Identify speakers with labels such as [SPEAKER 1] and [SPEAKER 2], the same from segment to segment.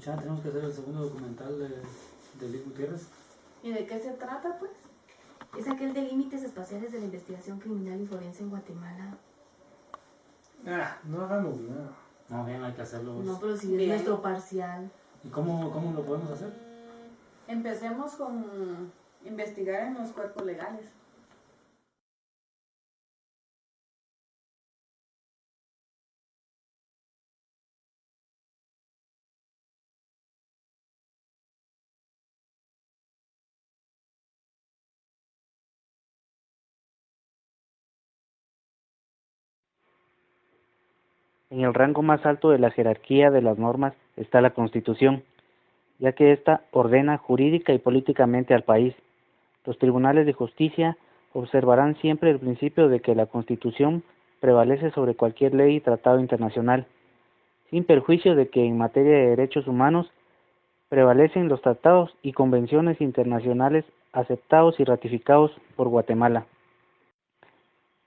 [SPEAKER 1] Ya tenemos que hacer el segundo documental de Liz Gutiérrez.
[SPEAKER 2] ¿Y de qué se trata, pues?
[SPEAKER 3] Es aquel de límites espaciales de la investigación criminal y forense en Guatemala.
[SPEAKER 1] No hagamos nada. No, bien, hay que hacerlo.
[SPEAKER 3] No, pero si es
[SPEAKER 2] Bien.
[SPEAKER 3] nuestro parcial.
[SPEAKER 1] ¿Y cómo lo podemos hacer?
[SPEAKER 2] Empecemos con investigar en los cuerpos legales.
[SPEAKER 4] En el rango más alto de la jerarquía de las normas está la Constitución, ya que ésta ordena jurídica y políticamente al país. Los tribunales de justicia observarán siempre el principio de que la Constitución prevalece sobre cualquier ley y tratado internacional, sin perjuicio de que en materia de derechos humanos prevalecen los tratados y convenciones internacionales aceptados y ratificados por Guatemala.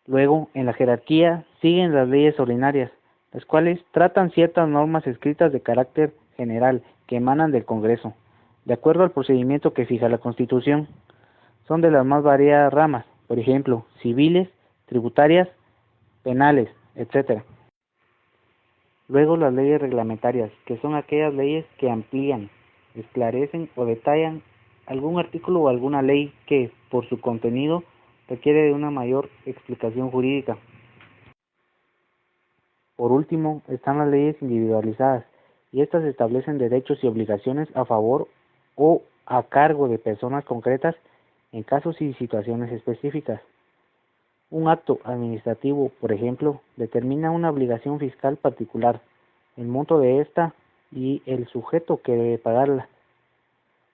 [SPEAKER 4] Luego, en la jerarquía, siguen las leyes ordinarias, las cuales tratan ciertas normas escritas de carácter general que emanan del Congreso, de acuerdo al procedimiento que fija la Constitución. Son de las más variadas ramas, por ejemplo, civiles, tributarias, penales, etc. Luego las leyes reglamentarias, que son aquellas leyes que amplían, esclarecen o detallan algún artículo o alguna ley que, por su contenido, requiere de una mayor explicación jurídica. Por último, están las leyes individualizadas, y estas establecen derechos y obligaciones a favor o a cargo de personas concretas en casos y situaciones específicas. Un acto administrativo, por ejemplo, determina una obligación fiscal particular, el monto de esta y el sujeto que debe pagarla.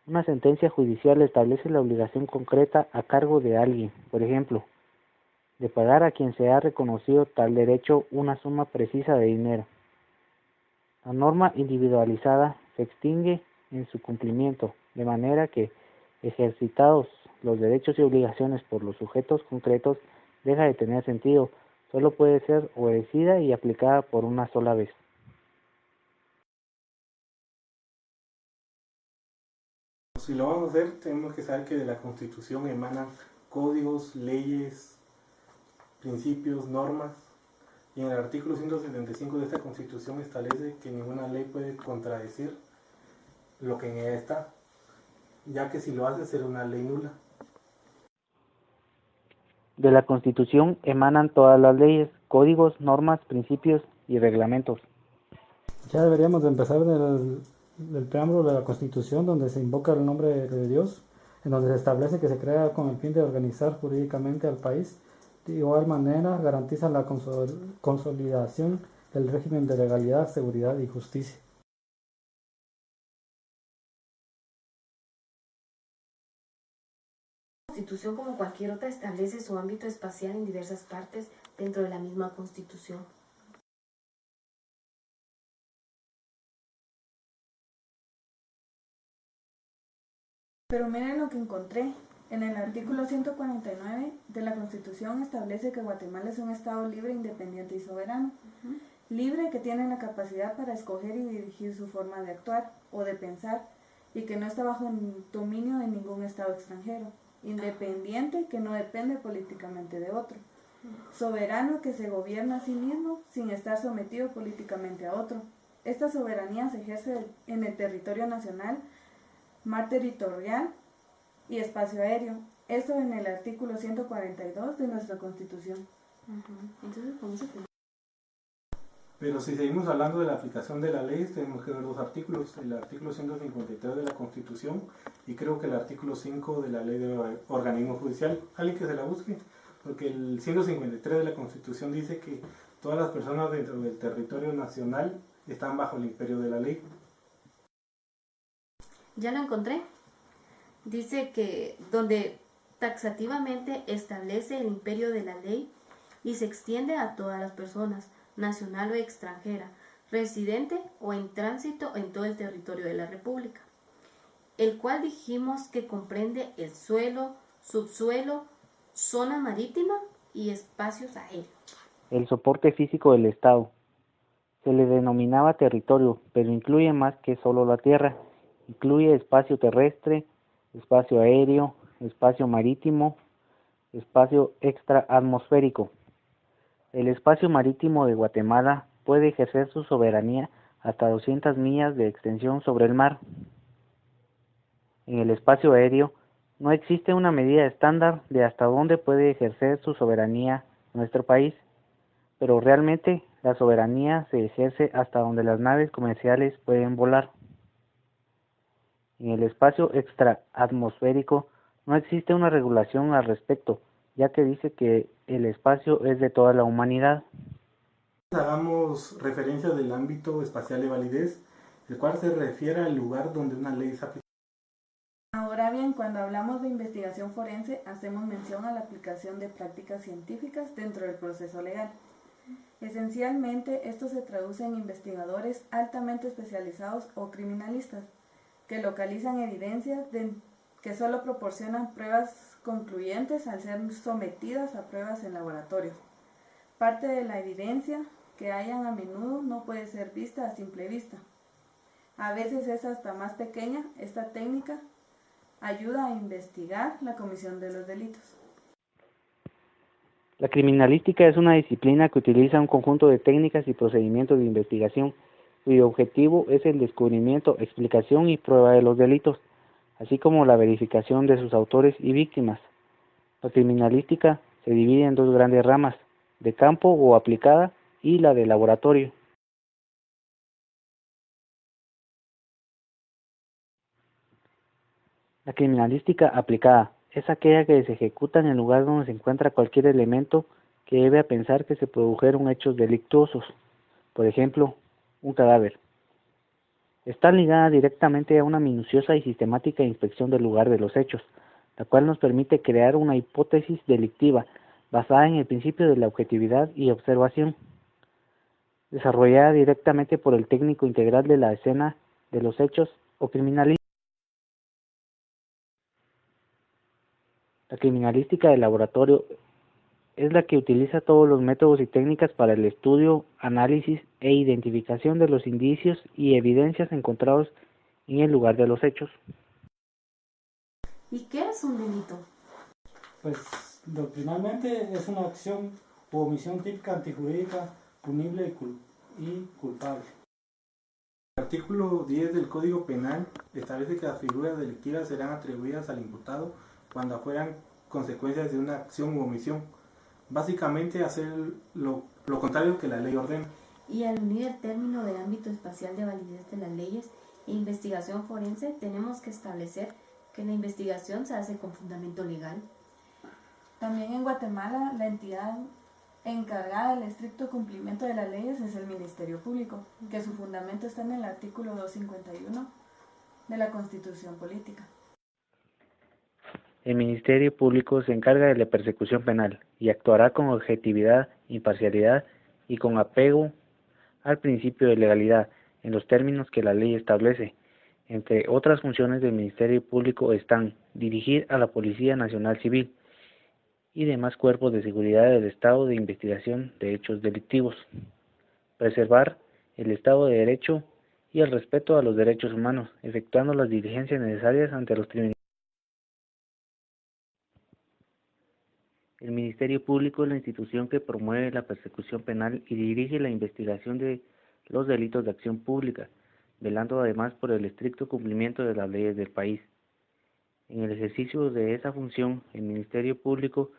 [SPEAKER 4] Una sentencia judicial establece la obligación concreta a cargo de alguien, por ejemplo, de pagar a quien se ha reconocido tal derecho una suma precisa de dinero. La norma individualizada se extingue en su cumplimiento, de manera que, ejercitados los derechos y obligaciones por los sujetos concretos, deja de tener sentido, solo puede ser obedecida y aplicada por una sola vez.
[SPEAKER 5] Si lo vamos a hacer, tenemos que saber que de la Constitución emanan códigos, leyes, principios, normas, y en el artículo 175 de esta Constitución establece que ninguna ley puede contradecir lo que en ella está, ya que si lo hace será una ley nula.
[SPEAKER 4] De la Constitución emanan todas las leyes, códigos, normas, principios y reglamentos.
[SPEAKER 1] Ya deberíamos de empezar del preámbulo de la Constitución, donde se invoca el nombre de Dios, en donde se establece que se crea con el fin de organizar jurídicamente al país. De igual manera, garantiza la consolidación del régimen de legalidad, seguridad y justicia.
[SPEAKER 3] La Constitución, como cualquier otra, establece su ámbito espacial en diversas partes dentro de la misma Constitución.
[SPEAKER 2] Pero miren lo que encontré. En el artículo 149 de la Constitución establece que Guatemala es un Estado libre, independiente y soberano. Libre, que tiene la capacidad para escoger y dirigir su forma de actuar o de pensar, y que no está bajo el dominio de ningún Estado extranjero. Independiente, que no depende políticamente de otro. Soberano, que se gobierna a sí mismo sin estar sometido políticamente a otro. Esta soberanía se ejerce en el territorio nacional, mar territorial y espacio aéreo. Esto en el artículo 142 de nuestra Constitución.
[SPEAKER 3] Entonces, ¿cómo se puede?
[SPEAKER 5] Pero si seguimos hablando de la aplicación de la ley, tenemos que ver dos artículos, el artículo 153 de la Constitución y creo que el artículo 5 de la Ley de Organismo Judicial. Alguien que se la busque, porque el 153 de la Constitución dice que todas las personas dentro del territorio nacional están bajo el imperio de la ley.
[SPEAKER 3] Ya lo encontré. Dice que donde taxativamente establece el imperio de la ley y se extiende a todas las personas, nacional o extranjera, residente o en tránsito en todo el territorio de la República, el cual dijimos que comprende el suelo, subsuelo, zona marítima y espacios aéreos.
[SPEAKER 4] El soporte físico del Estado. Se le denominaba territorio, pero incluye más que solo la tierra. Incluye espacio terrestre, espacio aéreo, espacio marítimo, espacio extraatmosférico. El espacio marítimo de Guatemala puede ejercer su soberanía hasta 200 millas de extensión sobre el mar. En el espacio aéreo no existe una medida estándar de hasta dónde puede ejercer su soberanía nuestro país, pero realmente la soberanía se ejerce hasta donde las naves comerciales pueden volar. En el espacio extraatmosférico no existe una regulación al respecto, ya que dice que el espacio es de toda la humanidad.
[SPEAKER 5] Hagamos referencia del ámbito espacial de validez, el cual se refiere al lugar donde una ley se aplica.
[SPEAKER 2] Ahora bien, cuando hablamos de investigación forense, hacemos mención a la aplicación de prácticas científicas dentro del proceso legal. Esencialmente, esto se traduce en investigadores altamente especializados o criminalistas, que localizan evidencias que solo proporcionan pruebas concluyentes al ser sometidas a pruebas en laboratorios. Parte de la evidencia que hayan a menudo no puede ser vista a simple vista. A veces es hasta más pequeña. Esta técnica ayuda a investigar la comisión de los delitos.
[SPEAKER 4] La criminalística es una disciplina que utiliza un conjunto de técnicas y procedimientos de investigación cuyo objetivo es el descubrimiento, explicación y prueba de los delitos, así como la verificación de sus autores y víctimas. La criminalística se divide en dos grandes ramas, de campo o aplicada y la de laboratorio. La criminalística aplicada es aquella que se ejecuta en el lugar donde se encuentra cualquier elemento que lleve a pensar que se produjeron hechos delictuosos, por ejemplo, un cadáver. Está ligada directamente a una minuciosa y sistemática inspección del lugar de los hechos, la cual nos permite crear una hipótesis delictiva basada en el principio de la objetividad y observación, desarrollada directamente por el técnico integral de la escena de los hechos o criminalista. La criminalística de laboratorio es la que utiliza todos los métodos y técnicas para el estudio, análisis e identificación de los indicios y evidencias encontrados en el lugar de los hechos.
[SPEAKER 3] ¿Y qué es un delito?
[SPEAKER 1] Pues doctrinalmente es una acción u omisión típica antijurídica, punible y culpable.
[SPEAKER 5] El artículo 10 del Código Penal establece que las figuras delictivas serán atribuidas al imputado cuando fueran consecuencias de una acción u omisión. Básicamente hacer lo contrario que la ley ordena.
[SPEAKER 3] Y al unir el término del ámbito espacial de validez de las leyes e investigación forense, tenemos que establecer que la investigación se hace con fundamento legal.
[SPEAKER 2] También en Guatemala, la entidad encargada del estricto cumplimiento de las leyes es el Ministerio Público, que su fundamento está en el artículo 251 de la Constitución Política.
[SPEAKER 4] El Ministerio Público se encarga de la persecución penal y actuará con objetividad, imparcialidad y con apego al principio de legalidad en los términos que la ley establece. Entre otras funciones del Ministerio Público están dirigir a la Policía Nacional Civil y demás cuerpos de seguridad del Estado de investigación de hechos delictivos, preservar el Estado de Derecho y el respeto a los derechos humanos, efectuando las diligencias necesarias ante los criminales. El Ministerio Público es la institución que promueve la persecución penal y dirige la investigación de los delitos de acción pública, velando además por el estricto cumplimiento de las leyes del país. En el ejercicio de esa función, el Ministerio Público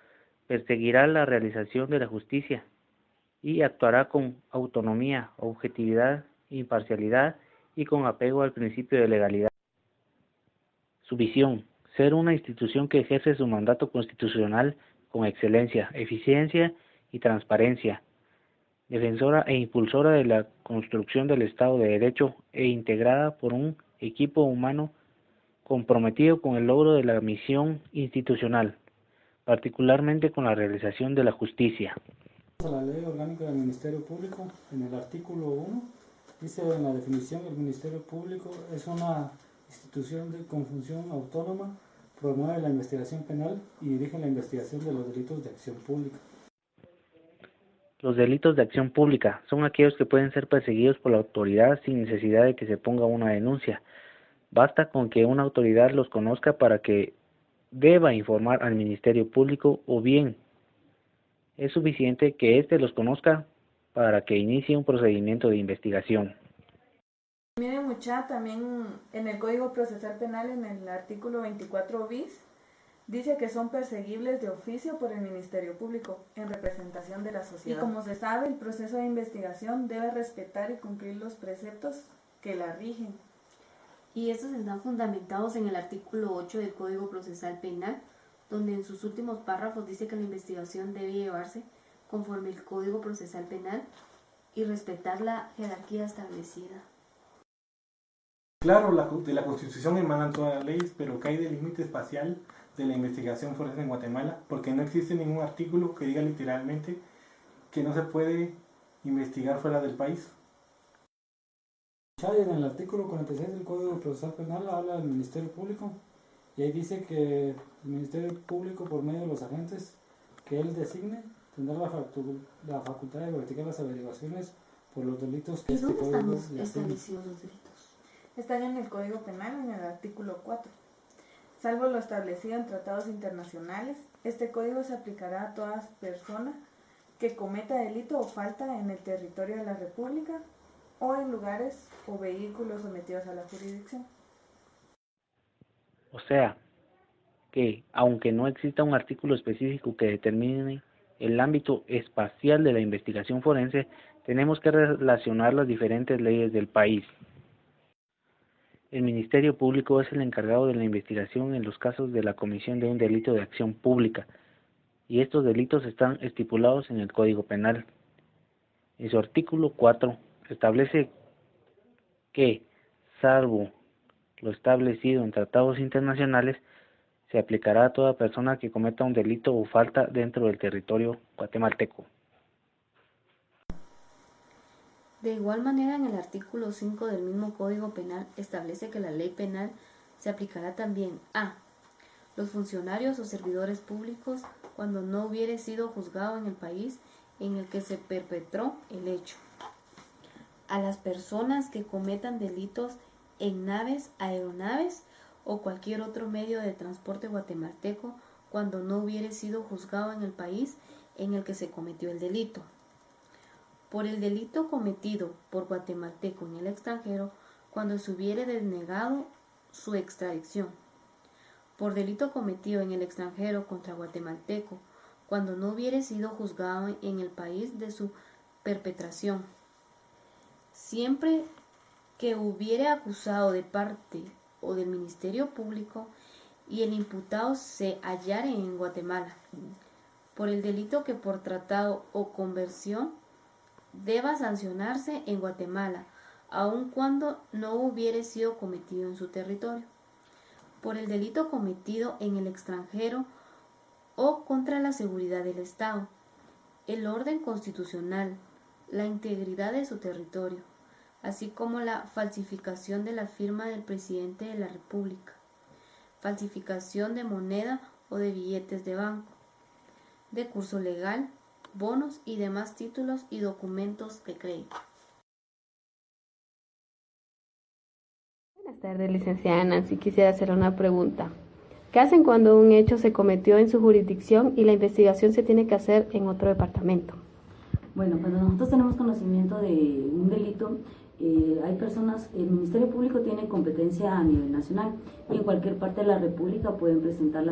[SPEAKER 4] perseguirá la realización de la justicia y actuará con autonomía, objetividad, imparcialidad y con apego al principio de legalidad. Su visión: ser una institución que ejerce su mandato constitucional con excelencia, eficiencia y transparencia, defensora e impulsora de la construcción del Estado de Derecho e integrada por un equipo humano comprometido con el logro de la misión institucional, particularmente con la realización de la justicia.
[SPEAKER 1] La Ley Orgánica del Ministerio Público, en el artículo 1, dice en la definición: el Ministerio Público es una institución con función autónoma, promueve la investigación penal y dirige la investigación de los delitos de acción pública.
[SPEAKER 4] Los delitos de acción pública son aquellos que pueden ser perseguidos por la autoridad sin necesidad de que se ponga una denuncia. Basta con que una autoridad los conozca para que deba informar al Ministerio Público, o bien es suficiente que éste los conozca para que inicie un procedimiento de investigación.
[SPEAKER 2] Miren, mucha, también en el Código Procesal Penal, en el artículo 24 bis, dice que son perseguibles de oficio por el Ministerio Público en representación de la sociedad. Y como se sabe, el proceso de investigación debe respetar y cumplir los preceptos que la rigen.
[SPEAKER 3] Y estos están fundamentados en el artículo 8 del Código Procesal Penal, donde en sus últimos párrafos dice que la investigación debe llevarse conforme el Código Procesal Penal y respetar la jerarquía establecida.
[SPEAKER 5] Claro, de la Constitución emanan todas las leyes, pero ¿qué hay del límite espacial de la investigación forense en Guatemala? Porque no existe ningún artículo que diga literalmente que no se puede investigar fuera del país.
[SPEAKER 1] En el artículo 46 del Código Procesal Penal habla del Ministerio Público, y ahí dice que el Ministerio Público, por medio de los agentes que él designe, tendrá la facultad de investigar las averiguaciones por los delitos que
[SPEAKER 3] ¿Y
[SPEAKER 1] este
[SPEAKER 3] dónde
[SPEAKER 1] código
[SPEAKER 3] están establecidos los delitos?
[SPEAKER 2] Están en el Código Penal, en el artículo 4. Salvo lo establecido en tratados internacionales, este código se aplicará a toda persona que cometa delito o falta en el territorio de la República o en lugares o vehículos sometidos a la jurisdicción.
[SPEAKER 4] O sea, que aunque no exista un artículo específico que determine el ámbito espacial de la investigación forense, tenemos que relacionar las diferentes leyes del país. El Ministerio Público es el encargado de la investigación en los casos de la comisión de un delito de acción pública, y estos delitos están estipulados en el Código Penal. En su artículo 4 establece que, salvo lo establecido en tratados internacionales, se aplicará a toda persona que cometa un delito o falta dentro del territorio guatemalteco.
[SPEAKER 3] De igual manera, en el artículo 5 del mismo Código Penal establece que la ley penal se aplicará también a los funcionarios o servidores públicos cuando no hubiere sido juzgado en el país en el que se perpetró el hecho, a las personas que cometan delitos en naves, aeronaves o cualquier otro medio de transporte guatemalteco cuando no hubiere sido juzgado en el país en el que se cometió el delito. Por el delito cometido por guatemalteco en el extranjero cuando se hubiere denegado su extradición. Por delito cometido en el extranjero contra guatemalteco cuando no hubiere sido juzgado en el país de su perpetración. Siempre que hubiere acusado de parte o del Ministerio Público y el imputado se hallare en Guatemala. Por el delito que por tratado o conversión deba sancionarse en Guatemala, aun cuando no hubiere sido cometido en su territorio. Por el delito cometido en el extranjero o contra la seguridad del Estado, el orden constitucional, la integridad de su territorio, así como la falsificación de la firma del presidente de la República, falsificación de moneda o de billetes de banco, de curso legal, bonos y demás títulos y documentos de crédito.
[SPEAKER 6] Buenas tardes, licenciada Nancy. Quisiera hacer una pregunta. ¿Qué hacen cuando un hecho se cometió en su jurisdicción y la investigación se tiene que hacer en otro departamento?
[SPEAKER 7] Bueno, cuando nosotros tenemos conocimiento de un delito, hay personas, el Ministerio Público tiene competencia a nivel nacional y en cualquier parte de la República pueden presentar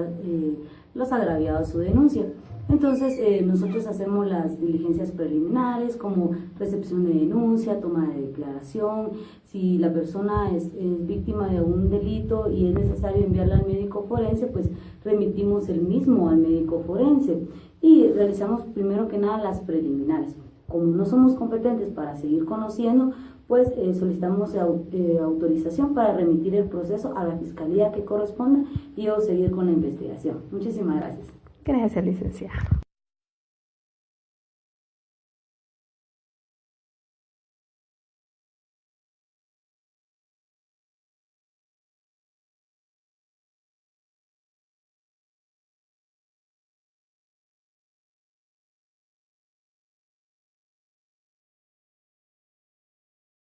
[SPEAKER 7] los agraviados su denuncia. Entonces nosotros hacemos las diligencias preliminares como recepción de denuncia, toma de declaración. Si la persona es víctima de un delito y es necesario enviarla al médico forense, pues remitimos el mismo al médico forense y realizamos primero que nada las preliminares. Como no somos competentes para seguir conociendo, pues solicitamos autorización para remitir el proceso a la fiscalía que corresponda y o seguir con la investigación. Muchísimas gracias.
[SPEAKER 6] Gracias, licenciada.